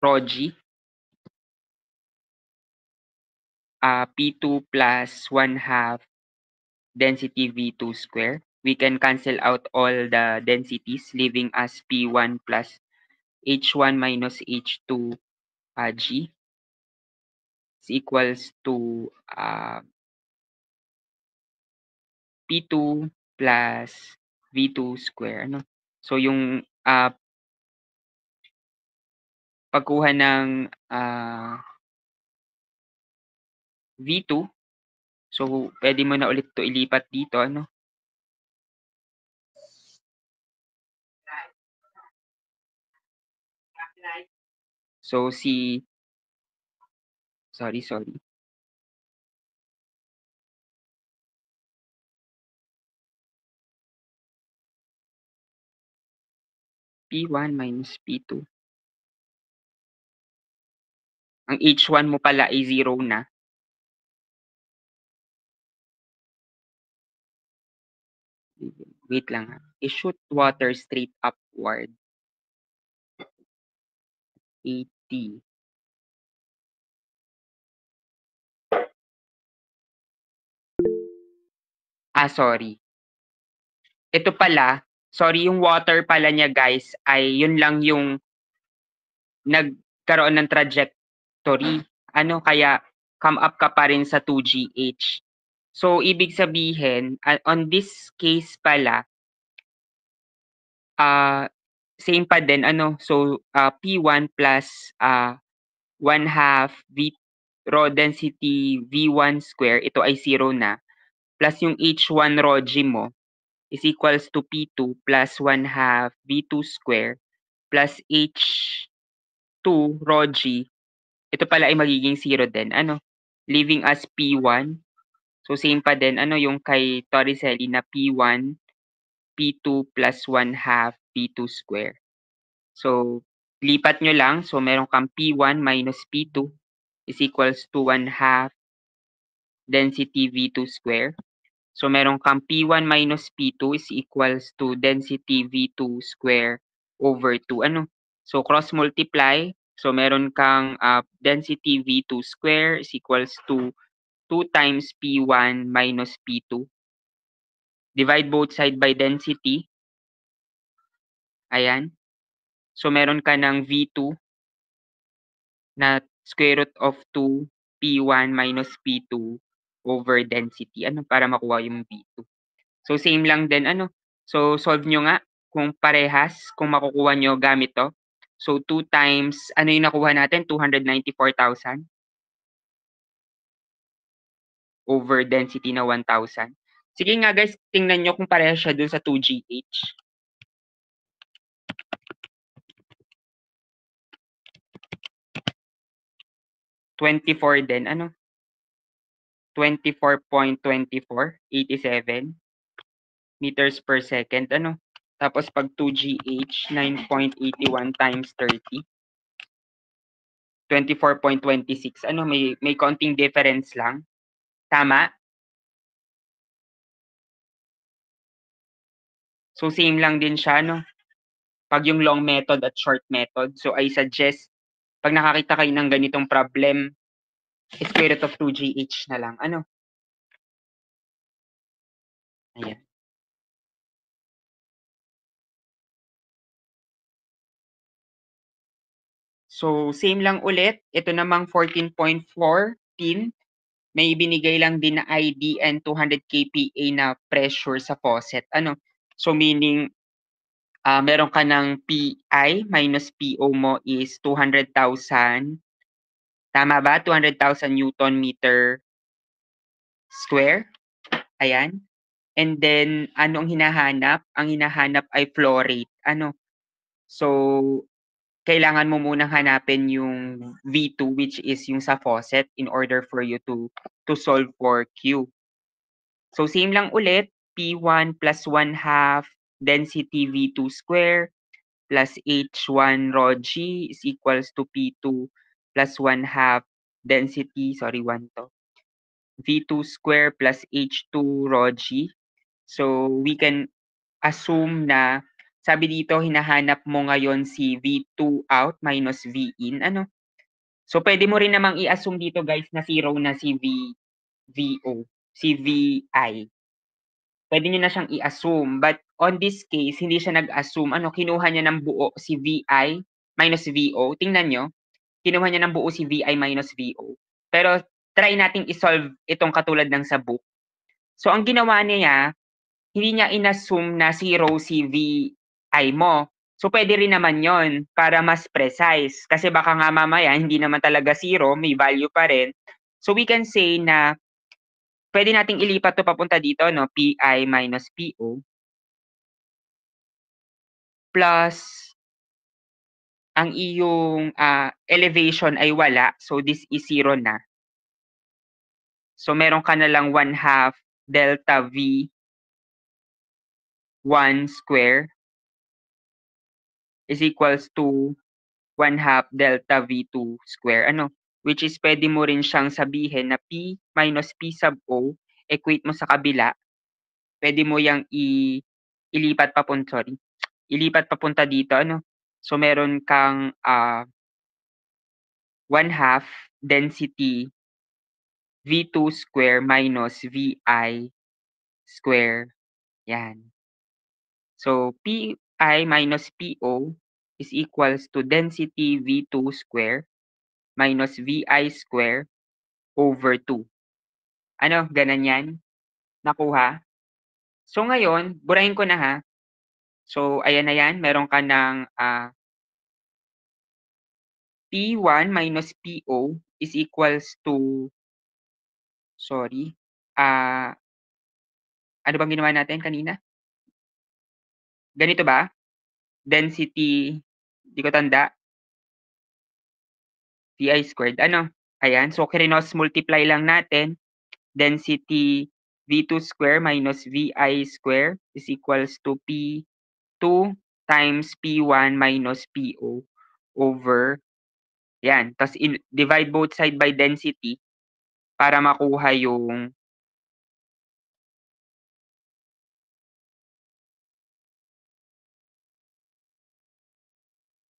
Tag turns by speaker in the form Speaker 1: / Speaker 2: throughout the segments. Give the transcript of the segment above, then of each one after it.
Speaker 1: rho G, P2 plus 1/2 density V2 square. We can cancel out all the densities, leaving us P1 plus H1 minus H2 G is equals to P2 plus V2 square. Ano? So, yung pagkuha ng V2, so, pwede mo na ulit to ilipat dito. Ano? So, sorry. P1 minus P2. Ang H1 mo pala ay 0 na. Wait lang ha. I-shoot water straight upward. 80. Sorry. Ito pala, sorry, yung water pala niya guys ay yun lang yung nagkaroon ng trajectory. Ano, kaya come up ka pa rin sa 2GH. So, ibig sabihin, on this case pala, same pa din, ano, so, P1 plus 1/2 rho density V1 square, ito ay 0 na, plus yung H1 rho G mo is equals to P2 plus 1/2 V2 square plus H2 rho G. Ito pala ay magiging 0 din. Ano? Leaving as P1. So, same pa din. Ano yung kay Torricelli na P1, P2 plus 1/2 P2 square. So, lipat nyo lang. So, meron kang P1 minus P2 is equals to 1/2 density V2 square. So, meron kang P1 minus P2 is equals to density V2 square over 2. Ano? So, cross multiply. So, meron kang density V2 square is equals to 2 times P1 minus P2. Divide both side by density. Ayan. So, meron ka ng V2 na square root of 2 P1 minus P2 over density. Ano? Para makuha yung V2. So, same lang din. Ano? So, solve nyo nga kung parehas, kung makukuha nyo gamit to. So, 2 times, ano yung nakuha natin? 294,000 over density na 1,000. Sige nga guys, tingnan nyo kung parehas siya dun sa 2GH. 24 din. Ano? 24.24, 87 meters per second. Ano? Tapos pag 2GH, 9.81 times 30. 24.26. Ano, may konting difference lang. Tama? So, same lang din siya, no? Pag yung long method at short method. So, I suggest, pag nakakita kayo ng ganitong problem, square root of 2GH na lang. Ano? Ayan. So, same lang ulit. Ito namang 14.14. May binigay lang din na ID and 200 kPa na pressure sa faucet. Ano? So, meaning, meron ka ng PI minus PO mo is 200,000. Tama ba? 200,000 Newton meter square. Ayan. And then, anong hinahanap? Ang hinahanap ay flow rate. Ano? So, kailangan mo munang hanapin yung V2 which is yung sa faucet in order for you to solve for Q. So, same lang ulit. P1 plus 1/2 density V2 square plus H1 rho G is equals to P2 plus 1/2 density, sorry, 1 to. V2 square plus H2 rho G. So, we can assume na sabi dito hinahanap mo ngayon si V2 out minus V in, ano? So pwede mo rin namang i-assume dito guys na zero na si VO, si VI. Pwede niyo na siyang i-assume, but on this case, hindi siya nag-assume, ano, kinuha niya ng buo si VI minus VO. Tingnan niyo, kinuha niya ng buo si VI minus VO. Pero try nating i-solve itong katulad ng sa book. So ang ginawa niya, hindi niya inassume na zero si VI mo. So pwede rin naman yon para mas precise. Kasi baka nga mamaya hindi naman talaga zero, may value pa rin. So we can say na pwede nating ilipat 'to papunta dito 'no, Pi minus Po plus ang iyong, elevation ay wala, so this is zero na. So meron ka na lang 1/2 delta V1 square is equals to 1/2 delta V2 square, ano, which is puwede mo rin siyang sabihin na P minus P sub O, equate mo sa kabila, puwede mo yang ilipat ilipat papunta dito, ano. So meron kang, 1/2 density V2 square minus Vi square, 'yan. So Pi minus Po is equals to density V2 square minus Vi square over 2. Ano, gano'n 'yan? Nakuha? So ngayon, burahin ko na ha. So ayan na 'yan, meron ka ng, P1 minus Po is equals to, sorry, ano bang ginawa natin kanina? Ganito ba? Density, 'di ko tanda, Vi squared, ano, ayan. So krinos multiply lang natin, density V2 square minus Vi square is equals to P2 times P1 minus Po over 'yan, ta's divide both side by density para makuha yung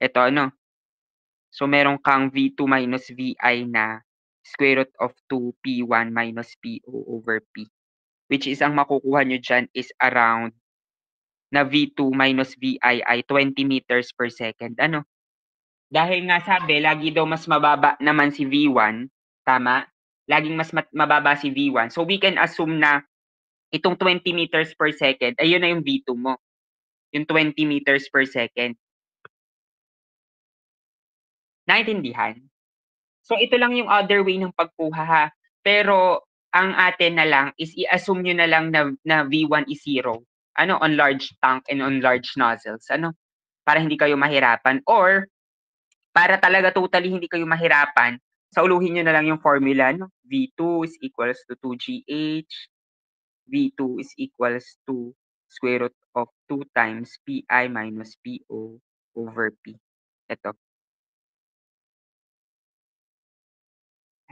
Speaker 1: eto, ano. So meron kang V2 minus Vi na square root of 2 P1 minus Po over P, which is ang makukuha niyo diyan is around na V2 minus Vi ay 20 meters per second, ano. Dahil nga sabi lagi daw mas mababa naman si V1, tama? Laging mas mababa si V1. So we can assume na itong 20 meters per second ay yun na yung V2 mo, yung 20 meters per second. Naintindihan? So ito lang yung other way ng pagkuha ha. Pero ang atin na lang is i-assume niyo na lang na V1 is zero. Ano, on large tank and on large nozzles, ano, para hindi kayo mahirapan, or para talaga totally hindi kayo mahirapan, sauluhin niyo na lang yung formula, no? V2 is equals to 2GH, V2 is equals to square root of 2 times Pi minus Po over P. Ito,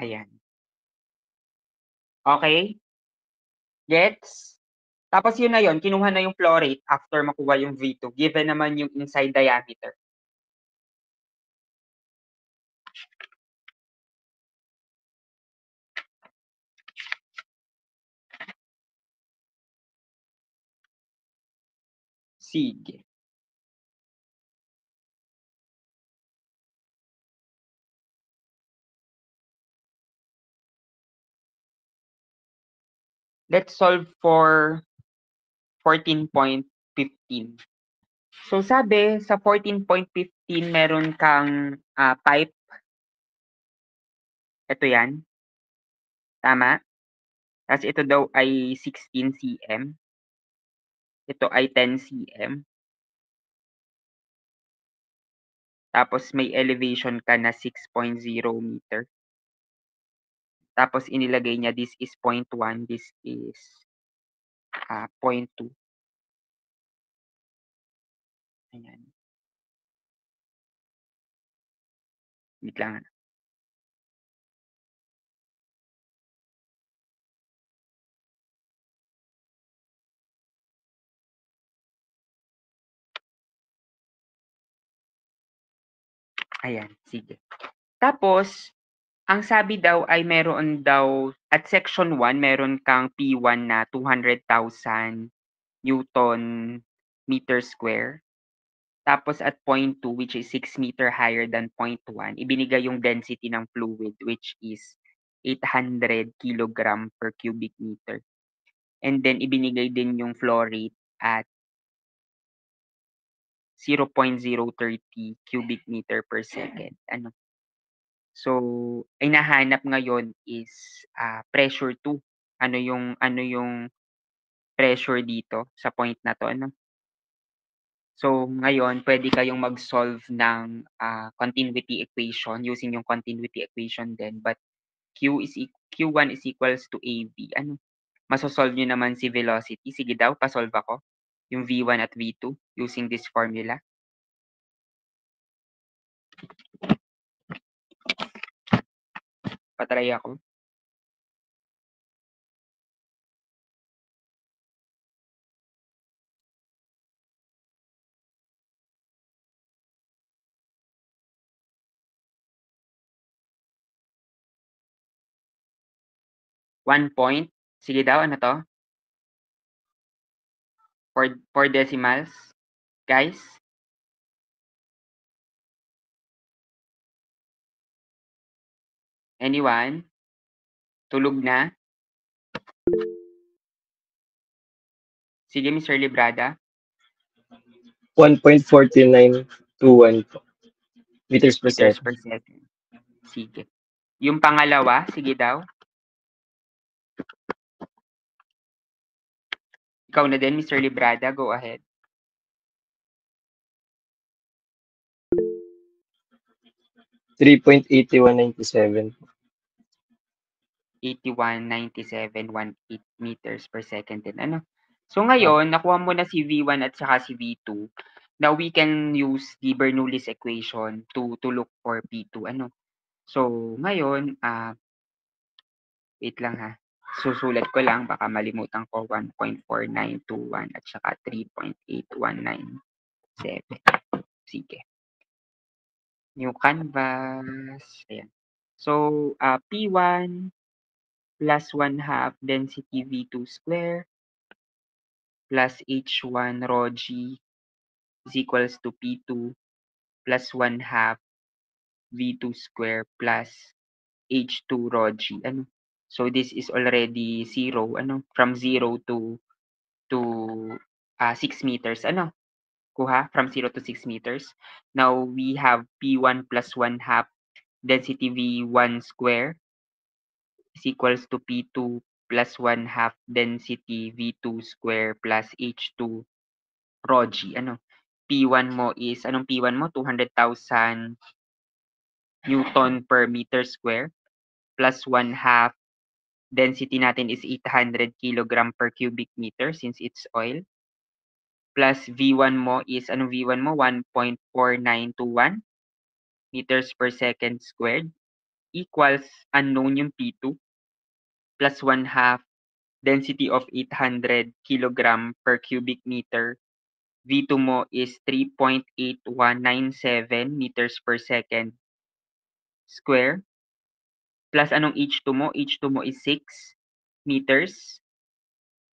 Speaker 1: ayan. Okay? Gets? Tapos yun na yun, kinuha na yung flow rate after makuha yung V2, given naman yung inside diameter. Sige. Let's solve for 14.15. So sabi sa 14.15 meron kang pipe. Ito yan. Tama? Tapos ito daw ay 16 cm. Ito ay 10 cm. Tapos may elevation ka na 6.0 meter. Tapos inilagay niya this is 0.1, this is 0.2. Ayan. Wait lang. Ayan, sige. Tapos, ang sabi daw ay meron daw at section 1 meron kang P1 na 200,000 Newton meter square. Tapos at point 2, which is 6 meter higher than point 1, ibinigay yung density ng fluid, which is 800 kilogram per cubic meter. And then ibinigay din yung flow rate at 0.030 cubic meter per second. Ano? So, ay nahanap ngayon is pressure 2. Ano yung pressure dito sa point na to, ano? So, ngayon pwede kayong mag-solve ng continuity equation using yung continuity equation din, but Q1 is equals to AV. Ano? Maso-solve niyo naman si velocity. Sige daw, pa-solve ako. Yung V1 at V2 using this formula. Patry ako. One point. Sige daw, ano to? Four decimals. Guys? Anyone? Tulog na? Sige, Mr. Librada.
Speaker 2: 1.4921 meters per
Speaker 1: Meters
Speaker 2: second.
Speaker 1: per second. Sige. Yung pangalawa, sige daw. Ikaw na din, Mr. Librada. Go ahead.
Speaker 2: 3.8197.
Speaker 1: 819718 meters per second din. Ano? So ngayon, nakuha mo na si V1 at saka si V2. Now we can use the Bernoulli's equation to look for P2. Ano? So ngayon, wait lang ha. Susulat ko lang, baka malimutan ko 1.4921 at saka 3.8197. Sige. New canvas. Ayan. So, P1 plus 1/2 density V2 square plus H1 rho G is equals to P2 plus 1/2 V2 square plus H2 rho G. Ano? So, this is already 0. Ano? From 0 to 6 meters. Ano? Kuha? From 0 to 6 meters. Now, we have P1 plus 1/2 density V1 square is equals to P2 plus 1/2 density V2 square plus H2 rho G. Ano? P1 mo is, anong P1 mo? 200,000 Newton per meter square plus 1/2 density natin is 800 kilogram per cubic meter since it's oil. Plus V1 mo is, anong V1 mo? 1.4921 meters per second squared equals unknown yung P2 plus 1/2 density of 800 kilogram per cubic meter. V2 mo is 3.8197 meters per second square. Plus anong H2 mo? H2 mo is 6 meters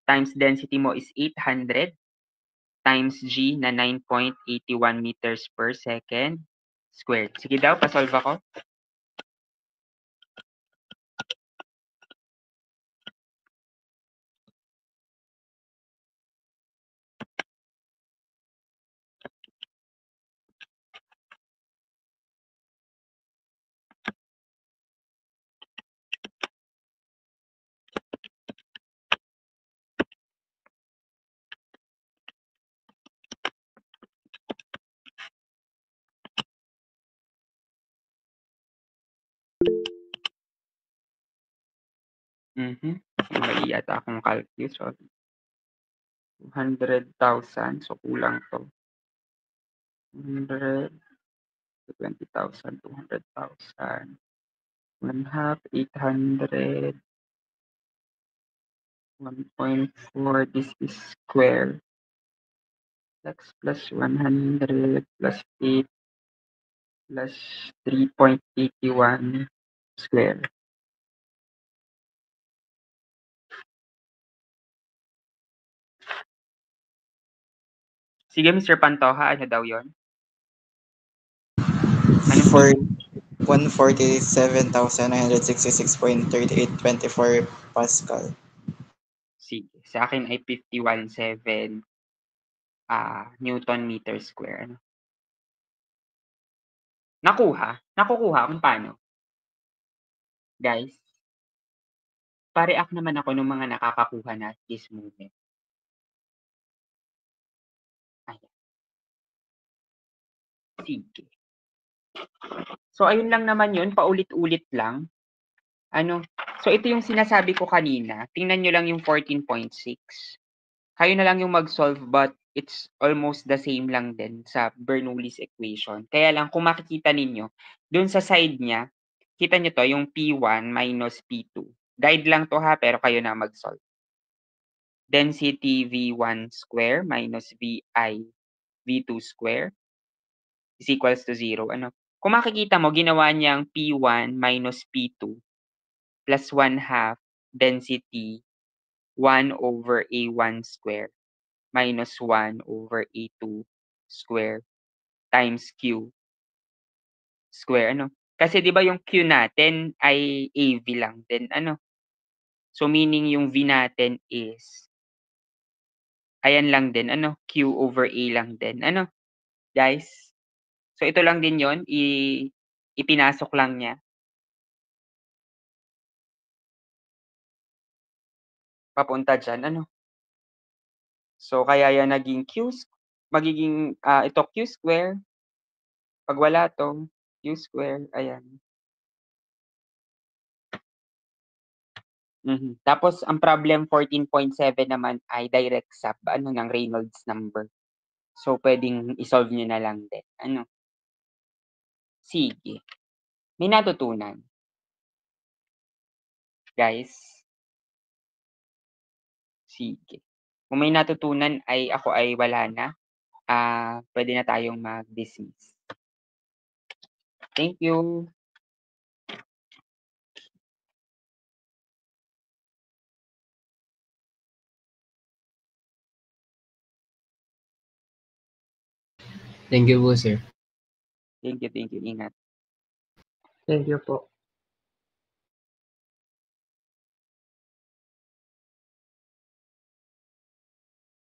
Speaker 1: times density mo is 800 times G na 9.81 meters per second squared. Sige daw, pasolve ako. Mali yata akong calculus. So, 200,000. So, kulang to. 100, 20,000, 200,000. 1/2, 800, 1.4. This is square. X plus 100 plus 8 plus 3.81 square. Sige, Mr. Pantoja, ano daw yon? Anong
Speaker 3: For
Speaker 1: P2?
Speaker 3: 147,966.3824 Pascal.
Speaker 1: Sige, sa akin ay 51.7 Newton meter square. Ano? Nakukuha kung paano. Guys, pareact naman ako ng mga nakakakuha na at this moment. Ayan. Sige. So, ayun lang naman yun. Paulit-ulit lang. Ano? So, ito yung sinasabi ko kanina. Tingnan nyo lang yung 14.6. Kayo na lang yung mag-solve but it's almost the same lang din sa Bernoulli's equation. Kaya lang, kung makikita ninyo, dun sa side niya, kita nyo to, yung P1 minus P2. Guide lang to ha, pero kayo na mag-solve. Density V1 square minus VI V2 square is equals to 0. Ano? Kung makikita mo, ginawa niyang P1 minus P2 plus 1/2 density 1 over A1 square minus 1 over A2 square times Q square. Ano? Kasi 'di ba yung Q natin ay AV lang din. Ano? So meaning yung V natin is ayan lang din. Ano? Q over A lang din. Ano? Guys? So ito lang din yon, ipinasok lang niya. Papunta dyan. Ano? So kaya yan naging magiging ito Q square. Pag wala to, Q square, ayan. Tapos ang problem 14.7 naman ay direct sub ng Reynolds number. So pwedeng i-solve niyo na lang din. Ano? Sige. May natutunan. Guys. Sige. Kung may natutunan ay ako ay wala na. Pwede na tayong mag-dismiss. Thank you.
Speaker 4: Thank you po, sir.
Speaker 1: Thank you. Ingat.
Speaker 2: Thank you po.